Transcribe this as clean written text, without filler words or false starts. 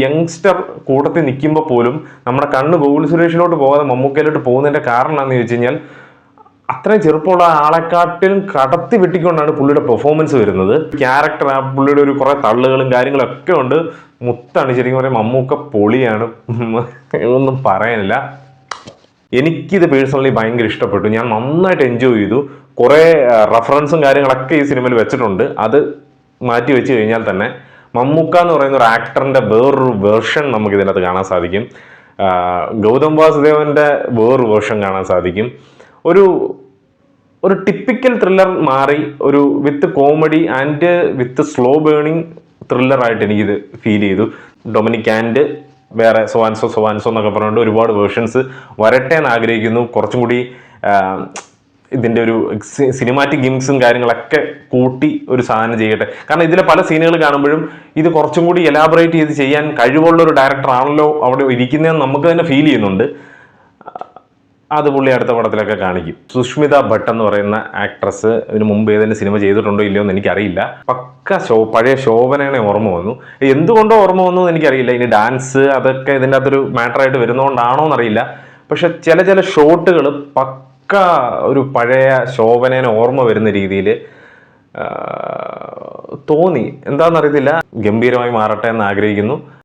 Youngster കൂട്ടത്തിൽ നിൽക്കുമ്പോൾ പോലും നമ്മുടെ കണ്ണ് ഗോകുൽ സുരേഷിലോട്ട് പോകാതെ മമ്മൂക്കയിലോട്ട് പോകുന്നതിന്റെ കാരണം എന്താണെന്ന് ചോദിച്ചു കഴിഞ്ഞാൽ അത്രയും ചെറുപ്പമുള്ള ആളെക്കാട്ടിലും കടത്തി വെട്ടിക്കൊണ്ടാണ് പുള്ളിയുടെ പെർഫോമൻസ് വരുന്നത്. ക്യാരക്ടർ, ആ പുള്ളിയുടെ ഒരു കുറെ തള്ളുകളും കാര്യങ്ങളും ഒക്കെ ഉണ്ട്. മുത്താണ് ശരിക്കും പറയാം. മമ്മൂക്ക പൊളിയാണ്, ഒന്നും പറയാനില്ല. എനിക്കിത് പേഴ്സണലി ഭയങ്കര ഇഷ്ടപ്പെട്ടു. ഞാൻ നന്നായിട്ട് എൻജോയ് ചെയ്തു. കുറെ റെഫറൻസും കാര്യങ്ങളൊക്കെ ഈ സിനിമയിൽ വെച്ചിട്ടുണ്ട്. അത് മാറ്റി വെച്ച് കഴിഞ്ഞാൽ തന്നെ മമ്മൂക്ക എന്ന് പറയുന്ന ഒരു ആക്ടറിന്റെ വേറൊരു വേർഷൻ നമുക്ക് ഇതിനകത്ത് കാണാൻ സാധിക്കും. ഗൗതം വാസുദേവന്റെ വേറൊരു വേർഷൻ കാണാൻ സാധിക്കും. ഒരു ഒരു ടിപ്പിക്കൽ ത്രില്ലർ മാറി ഒരു with comedy and with slow burning ത്രില്ലറായിട്ട് എനിക്കിത് ഫീൽ ചെയ്തു. ഡൊമിനിക് ആൻഡ് വേറെ സോവാൻസോ എന്നൊക്കെ പറഞ്ഞുകൊണ്ട് ഒരുപാട് വേർഷൻസ് വരട്ടെ എന്ന് ആഗ്രഹിക്കുന്നു. കുറച്ചും കൂടി ഇതിൻ്റെ ഒരു സിനിമാറ്റിക് ഗിംസും കാര്യങ്ങളൊക്കെ കൂട്ടി ഒരു സാധനം ചെയ്യട്ടെ. കാരണം ഇതിലെ പല സീനുകൾ കാണുമ്പോഴും ഇത് കുറച്ചും കൂടി എലാബറേറ്റ് ചെയ്ത് ചെയ്യാൻ കഴിവുള്ള ഒരു ഡയറക്ടർ ആണല്ലോ അവിടെ ഇരിക്കുന്നതെന്ന് നമുക്ക് തന്നെ ഫീൽ ചെയ്യുന്നുണ്ട്. അത് പുള്ളി അടുത്ത പടത്തിലൊക്കെ കാണിക്കും. സുഷ്മിത ഭട്ട് എന്ന് പറയുന്ന ആക്ട്രസ് ഇതിനു മുമ്പ് ഏതെങ്കിലും സിനിമ ചെയ്തിട്ടുണ്ടോ ഇല്ലയോ എന്ന് എനിക്കറിയില്ല. പക്ക പഴയ ശോഭനയെ ഓർമ്മ വന്നു. എന്തുകൊണ്ടോ ഓർമ്മ വന്നു എന്ന് എനിക്കറിയില്ല. ഇനി ഡാൻസ് അതൊക്കെ ഇതിൻ്റെ അകത്തൊരു മാറ്ററായിട്ട് വരുന്നതുകൊണ്ടാണോ എന്നറിയില്ല. പക്ഷെ ചില ഷോട്ടുകൾ പക്ക ഒരു പഴയ ശോഭനയെ ഓർമ്മ വരുന്ന രീതിയിൽ തോന്നി. എന്താണെന്നറിയത്തില്ല. ഗംഭീരമായി മാറട്ടെ എന്ന് ആഗ്രഹിക്കുന്നു.